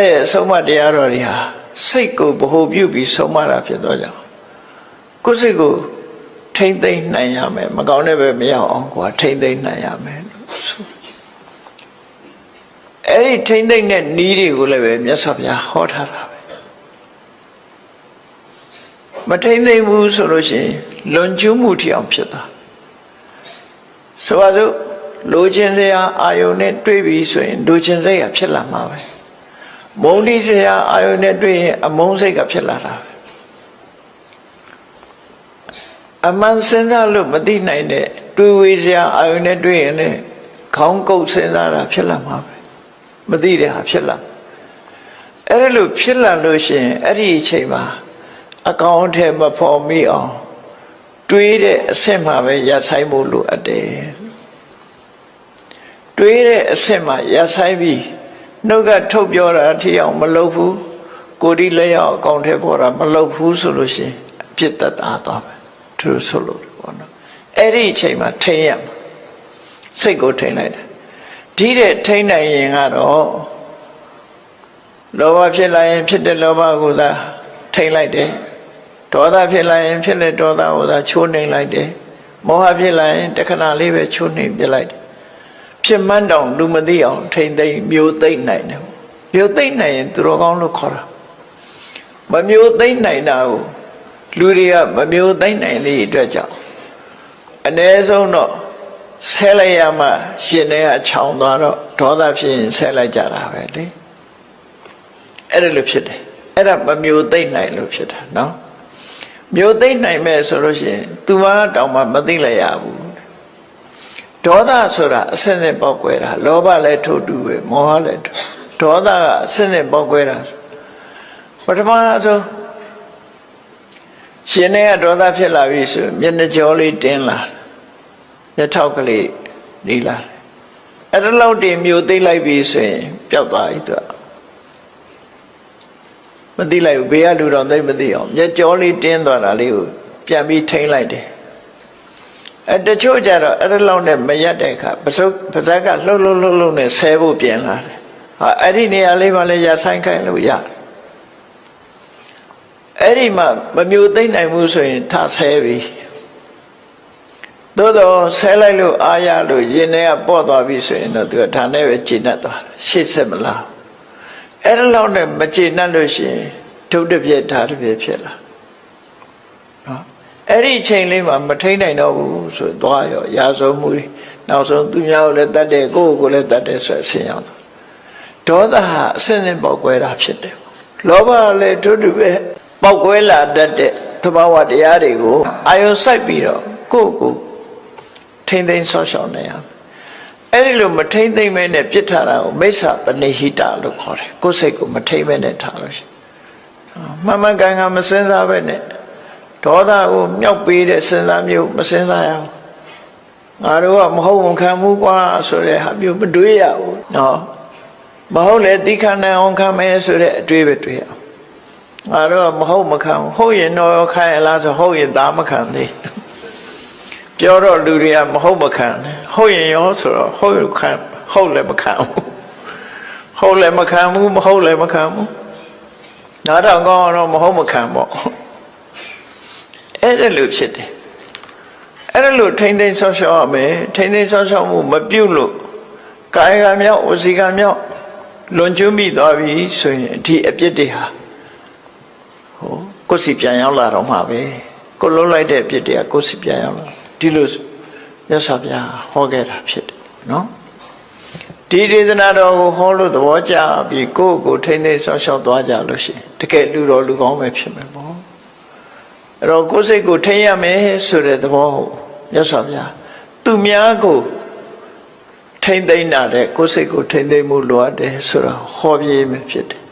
ရဲ့ဆုံးမတရားတော်တွေဟာစိတ်ကိုဗဟုပြုပြီးဆုံးမတာဖြစ်တော့ကြောင့်ကိုယ်စိတ်ကိုထိမ့်သိမ့်နိုင်ရမယ်မကောင်းတဲ့ဘက်မရောက်အောင်ကိုယ်ထိမ့်သိမ့်နိုင်ရမယ်အဲ့ဒီထိမ့်သိမ့်တဲ့နည်းတွေကိုလည်းပဲမြတ်စွာဘုရားဟောထားတာပဲမထိမ့်သိမ့်ဘူးဆိုလို့ရှိရင်လွန်ကျူးမှုထီအောင်ဖြစ်တာဆိုပါစို့လိုချင်စရာအာယုန်နဲ့တွေ့ပြီဆိုရင်လိုချင်စိတ်ကဖြစ်လာမှာပဲမုန်းတိစရာအာယုန်နဲ့တွေ့ရင်အမုန်းစိတ်ကဖြစ်လာတာပဲအမှန်စဉ်းစားလို့မသိနိုင်တဲ့တွေးဝေးစရာအာယုန်နဲ့တွေ့ရင်လည်းခေါင်းကုပ်စဉ်းစားတာဖြစ်လာမှာပဲမသိတဲ့ဟာဖြစ်လာအဲ့ဒါလို့ဖြစ်လာလို့ရှိရင်အဲ့ဒီအချိန်မှာအကောင်အထည်မဖော်မိအောင်တွေးတဲ့အဆင့်မှာပဲရဆိုင်ဖို့လိုအပ်တယ်တွေးတဲ့အဆင့်မှာရဆိုင်ပြီးနှုတ်ကထုတ်ပြောတာထီအောင်မလုပ်ဘူးကိုယ်ဒီလက်ရောက်အကောင်အထည်ပေါ်တာမလုပ်ဘူးဆိုလို့ရှိရင်အဖြစ်သက်သာသွားမယ်သူဆိုလို့ပေါ့နော်အဲ့ဒီအချိန်မှာထိမ့်ရမှာစိတ်ကိုထိမ့်လိုက်တယ်ဒီတဲ့ထိမ့်နိုင်ရင်ကတော့လောဘဖြစ်လာရင်ဖြစ်တဲ့လောဘကိုသာထိမ့်လိုက်တယ်ဒေါသဖြစ်လာရင်ဖြစ်တဲ့ဒေါသကိုသာချိုးနှိမ်လိုက်တယ်မောဟဖြစ်လာရင်တခဏလေးပဲချိုးနှိမ်ပြလိုက်တယ်ဖြစ်မှန်းတောင်လူမသိအောင်ထိမ့်သိမ့်မျိုးသိမ့်နိုင်တယ်မျိုးသိမ့်နိုင်ရင်သူတော်ကောင်းလို့ခေါ်တာမမျိုးသိမ့်နိုင်တာကိုလူတွေကမမျိုးသိမ့်နိုင်တဲ့အတွက်ကြောင့်အ ਨੇ ဆုံးတော့ဆဲလိုက်ရမှရှင်တွေကခြောင်သွားတော့ဒေါသဖြစ်ရင်ဆဲလိုက်ကြတာပဲလေအဲ့ဒါလိုဖြစ်တယ်အဲ့ဒါမမျိုးသိမ့်နိုင်လို့ဖြစ်တာနော်မျိုးသိမ့်နိုင်မဲ့ဆိုလို့ရှိရင်သူမတောင်မှမသိလိုက်ရဘူးဒေါသဆိုတာအစင်းနဲ့ပေါက်ကွဲတာလောဘလည်းထို့တူပဲမောဟလည်းဒေါသကအစင်းနဲ့ပေါက်ကွဲတာပထမဆုံးရှင်နဲ့ဒေါသဖြစ်လာပြီဆိုမျက်နှာကြောလေးတင်းလာမျက်ထောက်ကလေးနီးလာအဲ့ဒါလောက်တည်းမျိုးသိလိုက်ပြီဆိုရင်ပျောက်သွားပြီသူကမသိလိုက်ဘူးဘေးကလူတော်သိမသိအောင်မျက်ကြောလေးတင်းသွားတာလေးကိုပြန်ပြီးထိန်းလိုက်တယ်အဲ့တချို့ကြတော့အဲ့ဒါလောက်နဲ့မရက်တဲ့အခါပစုပါဇက်ကလှုပ်နဲ့ဆဲဖို့ပြင်လာတယ်ဟာအဲ့ဒီနေရာလေးမှလည်းရဆိုင်ခိုင်းလို့ရအဲ့ဒီမှာမမျိုးသိမ့်နိုင်ဘူးဆိုရင်ထဆဲပြီသို့တော့ဆဲလိုက်လို့အာရလို့ရင်ထဲကပေါ့သွားပြီဆိုရင်တော့သူကဒါနဲ့ပဲကျေနပ်သွားတယ်ရှေ့ဆက်မလားအဲ့ဒါလောက်နဲ့မကျေနပ်လို့ရှိရင်ဒုတ်တစ်ပြက်ဓာတ်တစ်ပြက်ဖြစ်လာနော်အဲ့ဒီအချိန်လေးမှာမထိန်နိုင်တော့ဘူးဆိုသွားရောရာဇုံမှုနောက်ဆုံးသူများကိုလည်းတတ်တယ်ကိုယ့်ကိုယ်လည်းတတ်တယ်ဆိုအဆင်ရောက်သွားဒေါသဟာအစင်းစင်းပေါက်ကွဲတာဖြစ်တယ်လောဘလည်းတို့တူပဲပေါက်ကွဲလာတတ်တဲ့သဘာဝတရားတွေကိုအာယုံစိုက်ပြီးတော့ကိုယ့်ကိုထိမ့်သိမ်းဆော့ရှောင်နေရအဲ့ဒီလိုမထိမ့်သိမ်းမဲနဲ့ပြစ်ထားတာကိုမိစ္ဆာပနိဟိတလို့ခေါ်တယ်ကိုယ်စိတ်ကိုမထိမ့်မဲနဲ့ထားလို့ရှိမှန်မှန်ကန်ကန်မစင်စားပဲနဲ့ဒေါသကိုမြောက်ပေးတဲ့စဉ်းစားမျိုးမစဉ်းစားရဘူးငါတို့ကမဟုတ်မခံဘူးကွာဆိုတဲ့ဟာမျိုးမတွေးရဘူးနော်မဟုတ်လေတိခဏအောင်ခံမယ်ဆိုတဲ့အတွေးပဲတွေးရငါတို့ကမဟုတ်မခံဘူးဟုတ်ရင်တော့ခံရလားဆိုဟုတ်ရင်သားမခံသေးပြောတော့လူတွေကမဟုတ်မခံဟုတ်ရင်ရောဆိုတော့ဟုတ်ခံဟုတ်လည်းမခံဘူးဟုတ်လည်းမခံဘူးမဟုတ်လည်းမခံဘူးနားတော့ကောင်းတော့မဟုတ်မခံပေါ့အဲ့ဒါလို့ဖြစ်တယ်အဲ့ဒါလို့ထိမ့်သိမ်းဆောက်ရှောက်ရမယ်ထိမ့်သိမ်းဆောက်ရှောက်မှုမပြုတ်လို့ကာယကံမြောက်ဝစီကံမြောက်လွန်ကျွမ်းမိသွားပြီဆိုရင်ဒီအပြစ်တွေဟာကိုယ်စီပြန်ရောက်လာတော့မှာပဲကိုလုံးလိုက်တဲ့အပြစ်တွေကကိုယ်စီပြန်ရောက်လာဒီလိုမြတ်စွာဘုရားဟောခဲ့တာဖြစ်တယ်နော်ဒီဒေသနာတော်ကိုဟောလို့သဘောကျပြီးကိုယ့်ကိုထိမ့်သိမ်းဆောက်ရှောက်သွားကြလို့ရှိရင်တကယ်လူတော်လူကောင်းပဲဖြစ်မယ်ပေါ့အဲ့တော့ကိုယ်စိတ်ကိုထိမ့်ရမယ်ဆိုတဲ့သဘောမြတ်စွာဘုရားသူများကိုထိမ့်သိမ်းတာတဲ့ကိုယ်စိတ်ကိုထိမ့်သိမ်းမှုလိုအပ်တယ်ဆိုတော့ဟောပြမယ်ဖြစ်တယ်